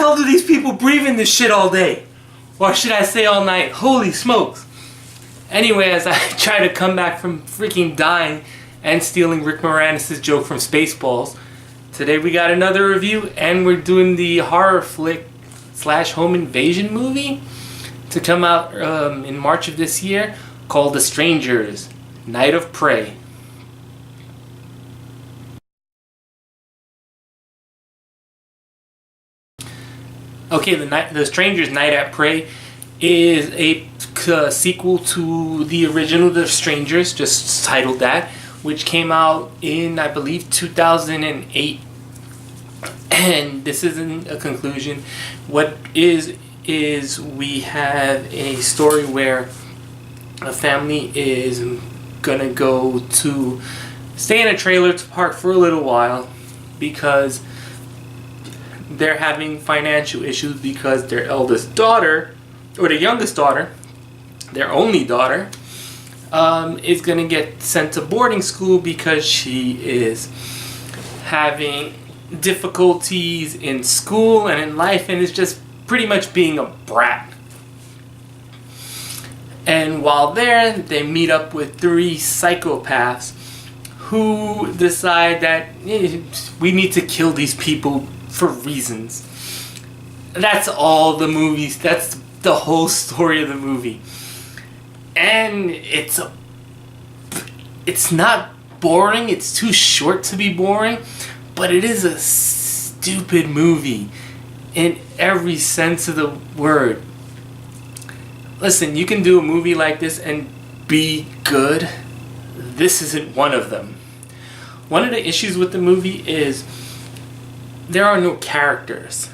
hell do these people breathe in this shit all day? Or should I say all night? Holy smokes. Anyway, as I try to come back from freaking dying and stealing Rick Moranis' joke from Spaceballs, today we got another review, and we're doing the horror flick / home invasion movie to come out in March of this year, called The Strangers, Night of Prey. Okay, The Strangers, Night at Prey is a sequel to the original The Strangers, just titled that, which came out in, I believe, 2008. And this isn't a conclusion. What is we have a story where a family is gonna go to stay in a trailer to park for a little while because they're having financial issues because their eldest daughter, or the youngest daughter, their only daughter, is going to get sent to boarding school because she is having difficulties in school and in life and is just pretty much being a brat. And while there, they meet up with 3 psychopaths who decide that we need to kill these people for reasons. That's all the movies. That's the whole story of the movie. And it's not boring. It's too short to be boring, but it is a stupid movie in every sense of the word. Listen, you can do a movie like this and be good. This isn't one of them. One of the issues with the movie is there are no characters.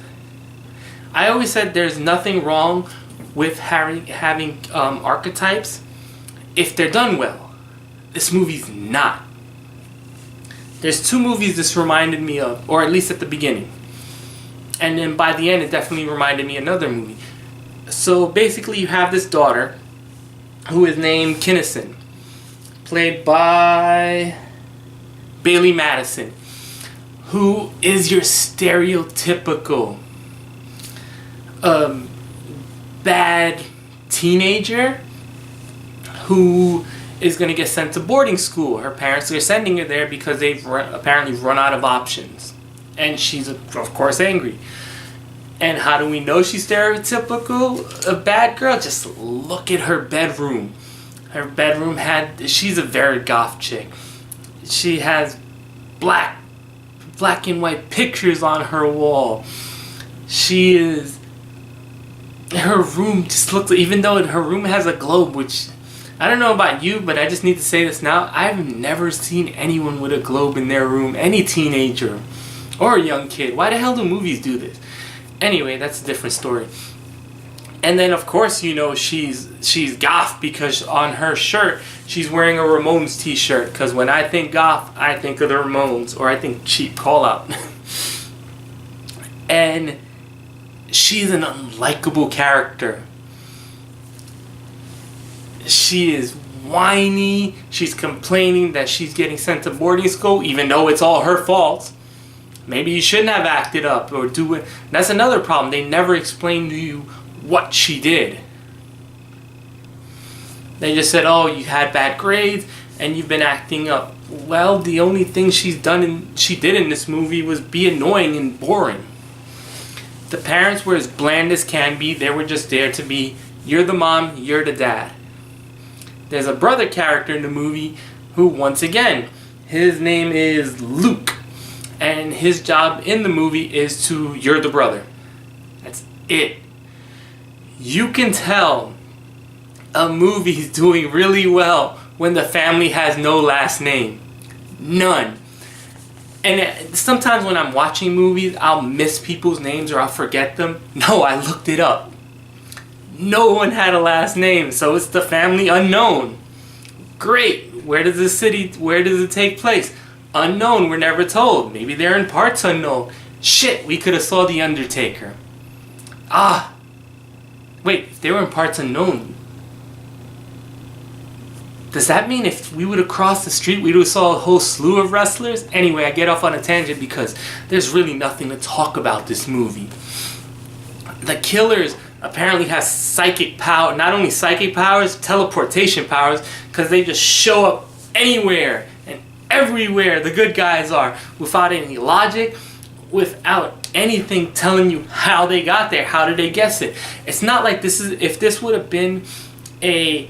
I always said there's nothing wrong with having archetypes if they're done well. This movie's not. There's 2 movies this reminded me of, or at least at the beginning. And then by the end it definitely reminded me of another movie. So basically you have this daughter who is named Henderson, played by Bailee Madison, who is your stereotypical bad teenager who is going to get sent to boarding school. Her parents are sending her there because they've apparently run out of options. And she's, of course, angry. And how do we know she's stereotypical? A bad girl? Just look at her bedroom. Her bedroom she's a very goth chick. She has black and white pictures on her wall. Her room just looks, even though her room has a globe, which I don't know about you, but I just need to say this now. I've never seen anyone with a globe in their room, any teenager or a young kid. Why the hell do movies do this? Anyway, that's a different story. And then of course, you know, she's goth because on her shirt she's wearing a Ramones t-shirt, because when I think goth I think of the Ramones, or I think Cheap Call Out. And she's an unlikable character. She is whiny. She's complaining that she's getting sent to boarding school even though it's all her fault. Maybe you shouldn't have acted up or do it. That's another problem. They never explain to you what she did. They just said, oh, you had bad grades and you've been acting up. Well, the only thing she did in this movie was be annoying and boring. The parents were as bland as can be. They were just there to be, you're the mom, you're the dad. There's a brother character in the movie who, once again, his name is Luke. And his job in the movie is to, you're the brother. That's it. You can tell a movie's doing really well when the family has no last name. None. And sometimes when I'm watching movies, I'll miss people's names or I'll forget them. No, I looked it up. No one had a last name, so it's the family unknown. Great. Where does it take place? Unknown, we're never told. Maybe they're in parts unknown. Shit, we could have saw The Undertaker. Wait, if they were in parts unknown, does that mean if we would have crossed the street, we would have saw a whole slew of wrestlers? Anyway, I get off on a tangent because there's really nothing to talk about this movie. The killers apparently have psychic power, not only psychic powers, teleportation powers, because they just show up anywhere and everywhere the good guys are without any logic, without anything telling you how they got there. How did they guess it? It's not like this is, if this would have been a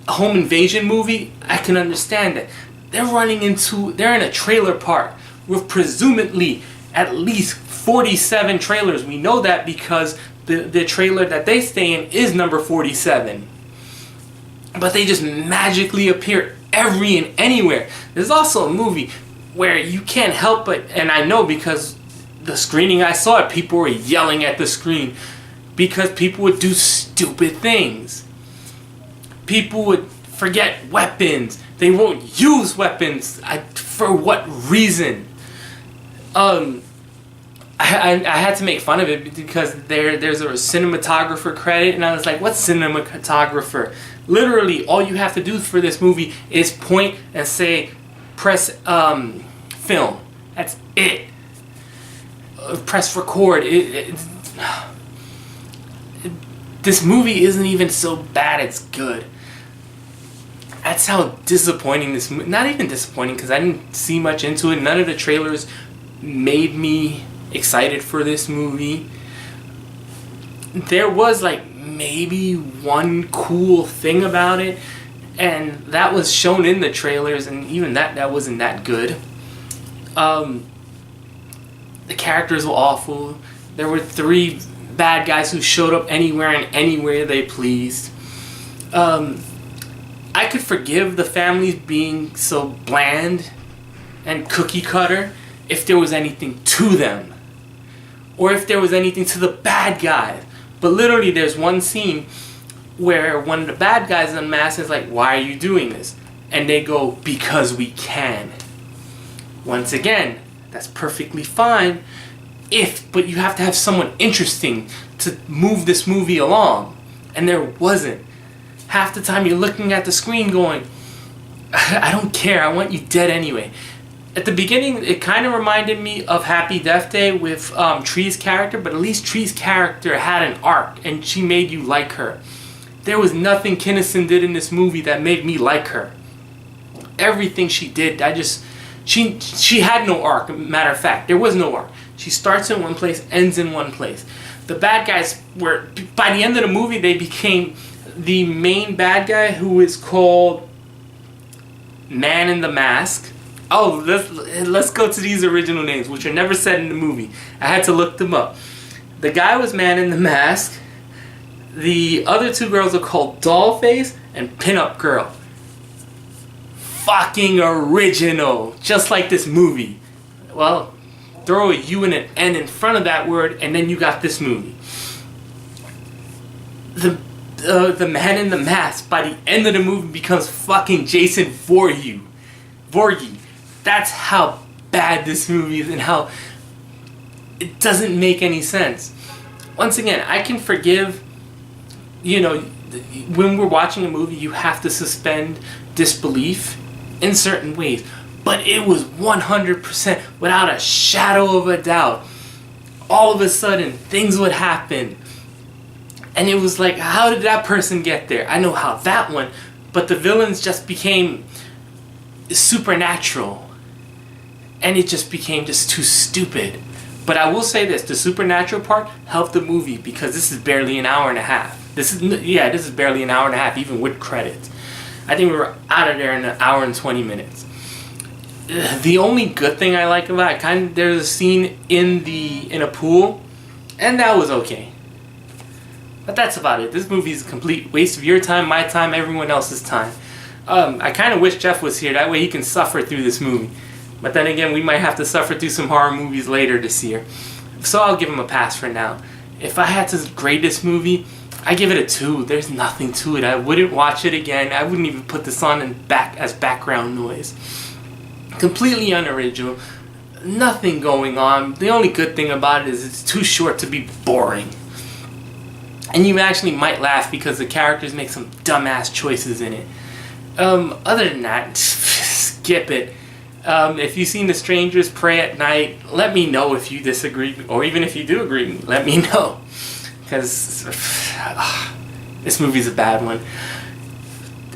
home invasion movie, I can understand it. They're in a trailer park with presumably at least 47 trailers. We know that because the trailer that they stay in is number 47. But they just magically appear every and anywhere. There's also a movie where you can't help but, and I know because the screening I saw it, people were yelling at the screen because people would do stupid things. People would forget weapons. They won't use weapons. For what reason? I had to make fun of it because there's a cinematographer credit, and I was like, what's cinematographer? Literally, all you have to do for this movie is point and say, press film. That's it. Press record. This movie isn't even so bad, it's good. That's how disappointing this movie, not even disappointing because I didn't see much into it. None of the trailers made me excited for this movie. There was like maybe one cool thing about it, and that was shown in the trailers, and even that wasn't that good. The characters were awful. There were 3 bad guys who showed up anywhere and anywhere they pleased. I could forgive the families being so bland and cookie cutter if there was anything to them, or if there was anything to the bad guys. But literally there's one scene where one of the bad guys unmasks and is like, why are you doing this? And they go, because we can. Once again, that's perfectly fine, but you have to have someone interesting to move this movie along. And there wasn't. Half the time you're looking at the screen going, I don't care, I want you dead anyway. At the beginning, it kind of reminded me of Happy Death Day with Tree's character, but at least Tree's character had an arc, and she made you like her. There was nothing Kinnison did in this movie that made me like her. Everything she did, she had no arc. Matter of fact, there was no arc. She starts in one place, ends in one place. The bad guys were, by the end of the movie, they became the main bad guy, who is called Man in the Mask. Oh, let's go to these original names, which are never said in the movie. I had to look them up. The guy was Man in the Mask. The other 2 girls are called Dollface and Pinup Girl. Fucking original. Just like this movie. Well, throw a U and an N in front of that word, and then you got this movie. The Man in the Mask, by the end of the movie, becomes fucking Jason Voorhees. That's how bad this movie is and how it doesn't make any sense. Once again, I can forgive, when we're watching a movie, you have to suspend disbelief in certain ways. But it was 100%, without a shadow of a doubt. All of a sudden, things would happen. And it was like, how did that person get there? I know how that one, but the villains just became supernatural. And it just became just too stupid. But I will say this, the supernatural part helped the movie because this is barely an hour and a half. This is barely an hour and a half, even with credits. I think we were out of there in an hour and 20 minutes. The only good thing I like about it, there's a scene in a pool, and that was okay. But that's about it. This movie is a complete waste of your time, my time, everyone else's time. I kind of wish Jeff was here, that way he can suffer through this movie. But then again, we might have to suffer through some horror movies later this year. So I'll give him a pass for now. If I had to grade this movie, I give it a 2. There's nothing to it. I wouldn't watch it again. I wouldn't even put this on as background noise. Completely unoriginal. Nothing going on. The only good thing about it is it's too short to be boring. And you actually might laugh because the characters make some dumbass choices in it. Other than that, skip it. If you've seen The Strangers Pray at Night, let me know if you disagree, or even if you do agree, let me know. because this movie's a bad one.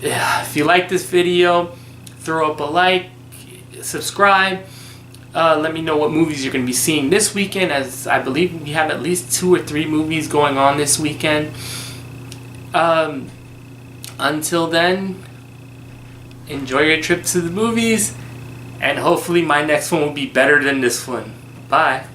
If you like this video, throw up a like, subscribe. Let me know what movies you're going to be seeing this weekend, as I believe we have at least 2 or 3 movies going on this weekend. Until then, enjoy your trip to the movies, and hopefully my next one will be better than this one. Bye.